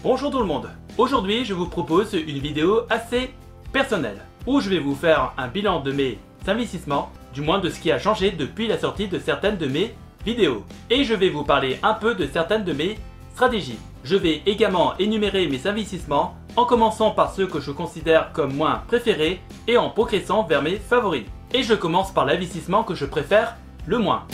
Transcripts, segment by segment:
Bonjour tout le monde. Aujourd'hui je vous propose une vidéo assez personnelle où je vais vous faire un bilan de mes investissements, du moins de ce qui a changé depuis la sortie de certaines de mes vidéos. Et je vais vous parler un peu de certaines de mes stratégies. Je vais également énumérer mes investissements en commençant par ceux que je considère comme moins préférés et en progressant vers mes favoris. Et je commence par l'investissement que je préfère le moins.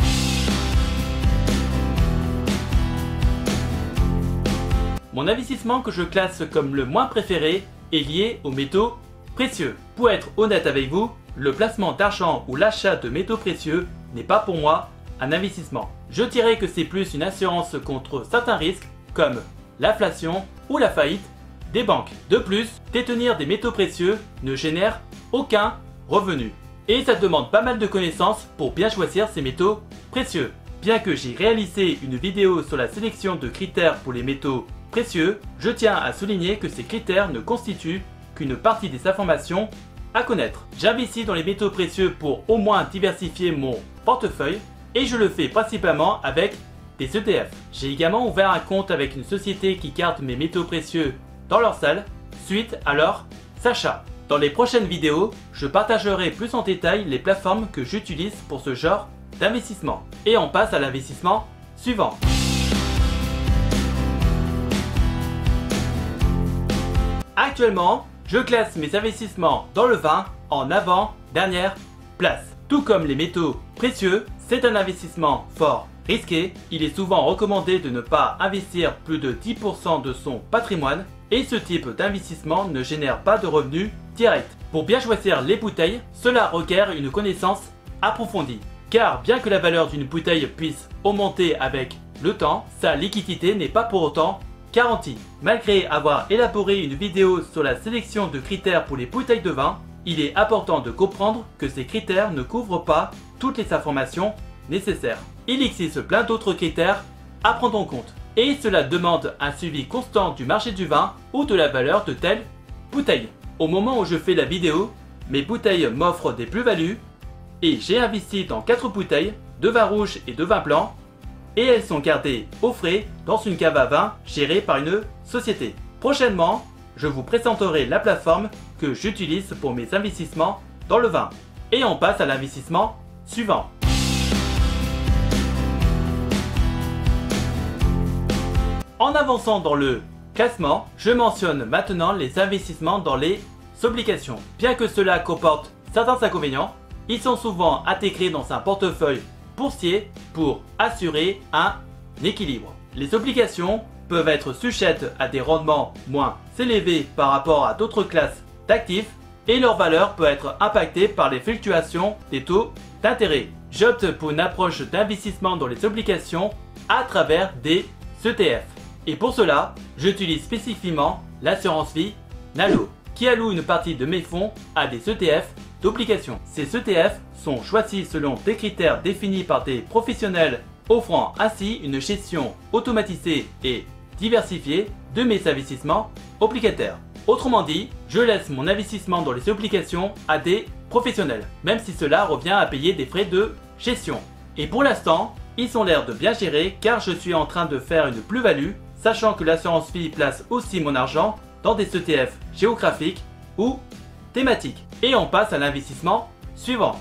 Mon investissement que je classe comme le moins préféré est lié aux métaux précieux. Pour être honnête avec vous, le placement d'argent ou l'achat de métaux précieux n'est pas pour moi un investissement. Je dirais que c'est plus une assurance contre certains risques comme l'inflation ou la faillite des banques. De plus, détenir des métaux précieux ne génère aucun revenu. Et ça demande pas mal de connaissances pour bien choisir ces métaux précieux. Bien que j'ai réalisé une vidéo sur la sélection de critères pour les métaux précieux, je tiens à souligner que ces critères ne constituent qu'une partie des informations à connaître. J'investis dans les métaux précieux pour au moins diversifier mon portefeuille et je le fais principalement avec des ETF. J'ai également ouvert un compte avec une société qui garde mes métaux précieux dans leur salle suite à leur achat. Dans les prochaines vidéos, je partagerai plus en détail les plateformes que j'utilise pour ce genre d'investissement. Et on passe à l'investissement suivant. Actuellement, je classe mes investissements dans le vin en avant-dernière place. Tout comme les métaux précieux, c'est un investissement fort risqué. Il est souvent recommandé de ne pas investir plus de 10% de son patrimoine et ce type d'investissement ne génère pas de revenus directs. Pour bien choisir les bouteilles, cela requiert une connaissance approfondie. Car bien que la valeur d'une bouteille puisse augmenter avec le temps, sa liquidité n'est pas pour autant garantie. Malgré avoir élaboré une vidéo sur la sélection de critères pour les bouteilles de vin, il est important de comprendre que ces critères ne couvrent pas toutes les informations nécessaires. Il existe plein d'autres critères à prendre en compte. Et cela demande un suivi constant du marché du vin ou de la valeur de telle bouteille. Au moment où je fais la vidéo, mes bouteilles m'offrent des plus-values et j'ai investi dans 4 bouteilles de vin rouge et de vin blanc et elles sont gardées au frais dans une cave à vin gérée par une société. Prochainement, je vous présenterai la plateforme que j'utilise pour mes investissements dans le vin. Et on passe à l'investissement suivant. En avançant dans le classement, je mentionne maintenant les investissements dans les obligations. Bien que cela comporte certains inconvénients, ils sont souvent intégrés dans un portefeuille boursier pour assurer un équilibre. Les obligations peuvent être sujettes à des rendements moins élevés par rapport à d'autres classes d'actifs et leur valeur peut être impactée par les fluctuations des taux d'intérêt. J'opte pour une approche d'investissement dans les obligations à travers des ETF. Et pour cela, j'utilise spécifiquement l'assurance vie Nalo, qui alloue une partie de mes fonds à des ETF d'obligations. Ces ETF sont choisis selon des critères définis par des professionnels, offrant ainsi une gestion automatisée et diversifiée de mes investissements obligataires. Autrement dit, je laisse mon investissement dans les obligations à des professionnels, même si cela revient à payer des frais de gestion. Et pour l'instant, ils ont l'air de bien gérer car je suis en train de faire une plus-value, sachant que l'assurance vie place aussi mon argent dans des ETF géographiques ou thématiques. Et on passe à l'investissement suivant.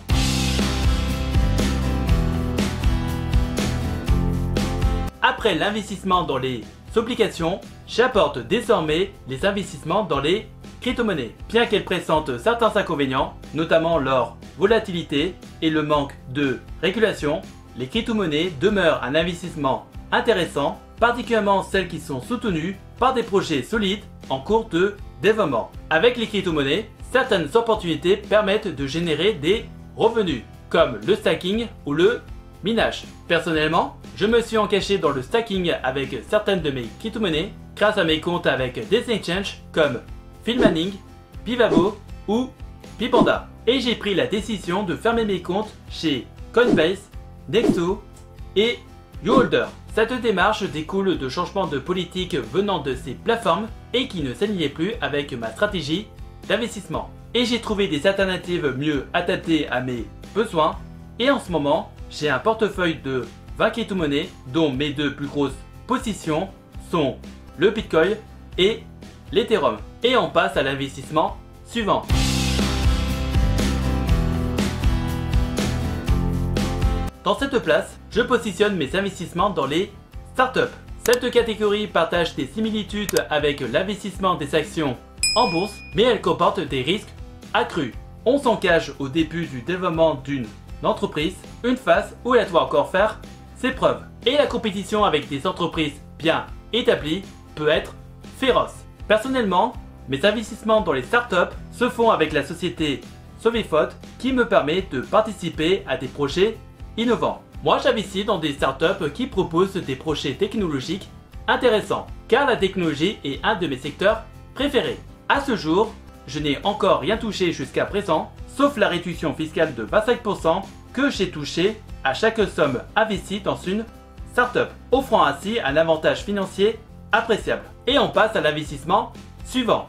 Après l'investissement dans les obligations, j'apporte désormais les investissements dans les crypto-monnaies. Bien qu'elles présentent certains inconvénients, notamment leur volatilité et le manque de régulation, les crypto-monnaies demeurent un investissement intéressant, particulièrement celles qui sont soutenues par des projets solides en cours de développement. Avec les crypto-monnaies, certaines opportunités permettent de générer des revenus, comme le stacking ou le minage. Personnellement, je me suis encaché dans le stacking avec certaines de mes crypto-monnaies grâce à mes comptes avec des exchanges comme Philmaning, Pivavo ou Pipanda. Et j'ai pris la décision de fermer mes comptes chez Coinbase, Nexo et YouHolder. Cette démarche découle de changements de politique venant de ces plateformes et qui ne s'alignaient plus avec ma stratégie d'investissement. Et j'ai trouvé des alternatives mieux adaptées à mes besoins et en ce moment, j'ai un portefeuille de 20 crypto-monnaies dont mes 2 plus grosses positions sont le Bitcoin et l'Ethereum. Et on passe à l'investissement suivant. Dans cette place, je positionne mes investissements dans les startups. Cette catégorie partage des similitudes avec l'investissement des actions en bourse, mais elle comporte des risques accrus. On s'engage au début du développement d'une entreprise, une phase où elle doit encore faire ses preuves. Et la compétition avec des entreprises bien établies peut être féroce. Personnellement, mes investissements dans les startups se font avec la société Sovifot qui me permet de participer à des projets innovants. Moi, j'investis dans des startups qui proposent des projets technologiques intéressants, car la technologie est un de mes secteurs préférés. À ce jour, je n'ai encore rien touché jusqu'à présent, sauf la réduction fiscale de 25% que j'ai touché à chaque somme investie dans une startup, offrant ainsi un avantage financier appréciable. Et on passe à l'investissement suivant.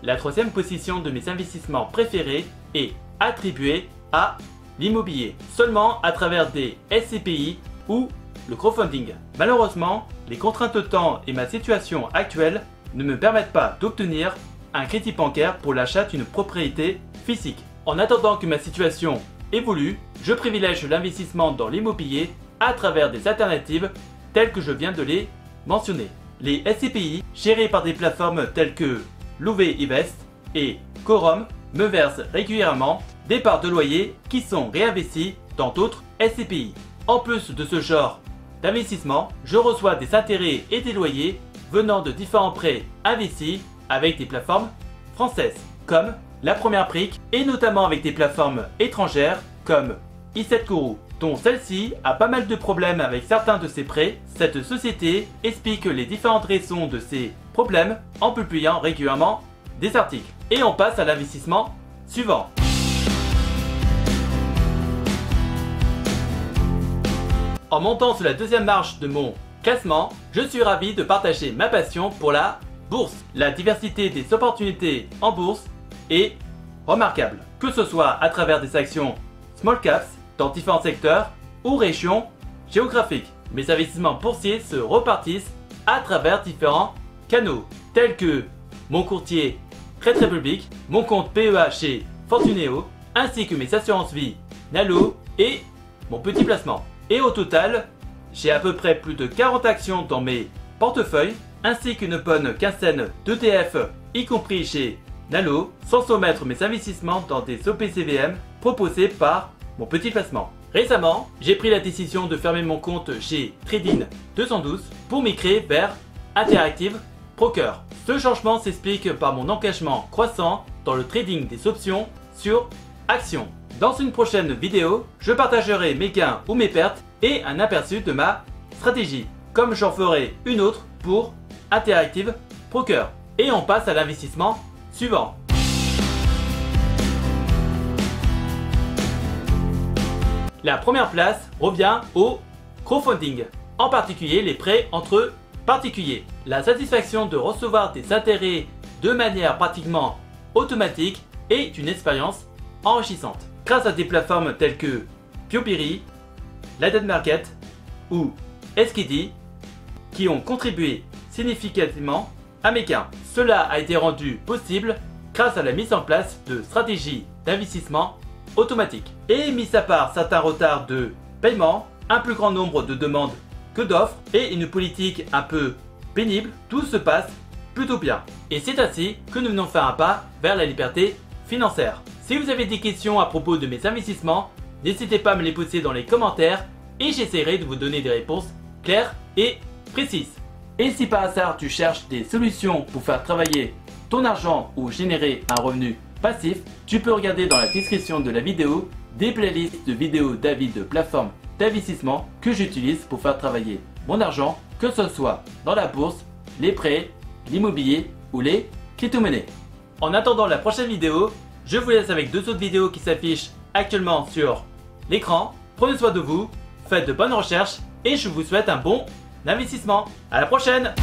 La troisième position de mes investissements préférés est attribuée à l'immobilier, seulement à travers des SCPI ou le crowdfunding. Malheureusement, les contraintes de temps et ma situation actuelle ne me permettent pas d'obtenir un crédit bancaire pour l'achat d'une propriété physique. En attendant que ma situation évolue, je privilège l'investissement dans l'immobilier à travers des alternatives telles que je viens de les mentionner. Les SCPI, gérés par des plateformes telles que Louvain-Invest et Quorum, me versent régulièrement des parts de loyer qui sont réinvesties dans d'autres SCPI. En plus de ce genre d'investissement, je reçois des intérêts et des loyers venant de différents prêts investis avec des plateformes françaises comme La Première Brique et notamment avec des plateformes étrangères comme i7Guru, dont celle-ci a pas mal de problèmes avec certains de ses prêts. Cette société explique les différentes raisons de ces problèmes en publiant régulièrement des articles. Et on passe à l'investissement suivant. En montant sur la deuxième marche de mon classement, je suis ravi de partager ma passion pour la bourse. La diversité des opportunités en bourse est remarquable, que ce soit à travers des actions small caps dans différents secteurs ou régions géographiques. Mes investissements boursiers se repartissent à travers différents canaux, tels que mon courtier Trade Republic, mon compte PEA chez Fortuneo, ainsi que mes assurances vie Nalo et mon petit placement. Et au total, j'ai à peu près plus de 40 actions dans mes portefeuilles, ainsi qu'une bonne quinzaine d'ETF, y compris chez Nalo, sans omettre mes investissements dans des OPCVM proposés par mon petit placement. Récemment, j'ai pris la décision de fermer mon compte chez Trading 212 pour migrer vers Interactive Broker. Ce changement s'explique par mon engagement croissant dans le trading des options sur actions. Dans une prochaine vidéo, je partagerai mes gains ou mes pertes et un aperçu de ma stratégie, comme j'en ferai une autre pour Interactive Broker. Et on passe à l'investissement suivant. La première place revient au crowdfunding, en particulier les prêts entre particuliers. La satisfaction de recevoir des intérêts de manière pratiquement automatique est une expérience enrichissante. Grâce à des plateformes telles que Piopiri, Lighted Market ou Esquidi qui ont contribué significativement à mes gains. Cela a été rendu possible grâce à la mise en place de stratégies d'investissement automatique. Et mis à part certains retards de paiement, un plus grand nombre de demandes que d'offres et une politique un peu pénible, tout se passe plutôt bien. Et c'est ainsi que nous venons faire un pas vers la liberté financière. Si vous avez des questions à propos de mes investissements, n'hésitez pas à me les poser dans les commentaires et j'essaierai de vous donner des réponses claires et précises. Et si par hasard tu cherches des solutions pour faire travailler ton argent ou générer un revenu passif, tu peux regarder dans la description de la vidéo des playlists de vidéos d'avis de plateformes d'investissement que j'utilise pour faire travailler mon argent, que ce soit dans la bourse, les prêts, l'immobilier ou les crypto-monnaies. En attendant la prochaine vidéo, je vous laisse avec deux autres vidéos qui s'affichent actuellement sur l'écran. Prenez soin de vous, faites de bonnes recherches et je vous souhaite un bon investissement. À la prochaine!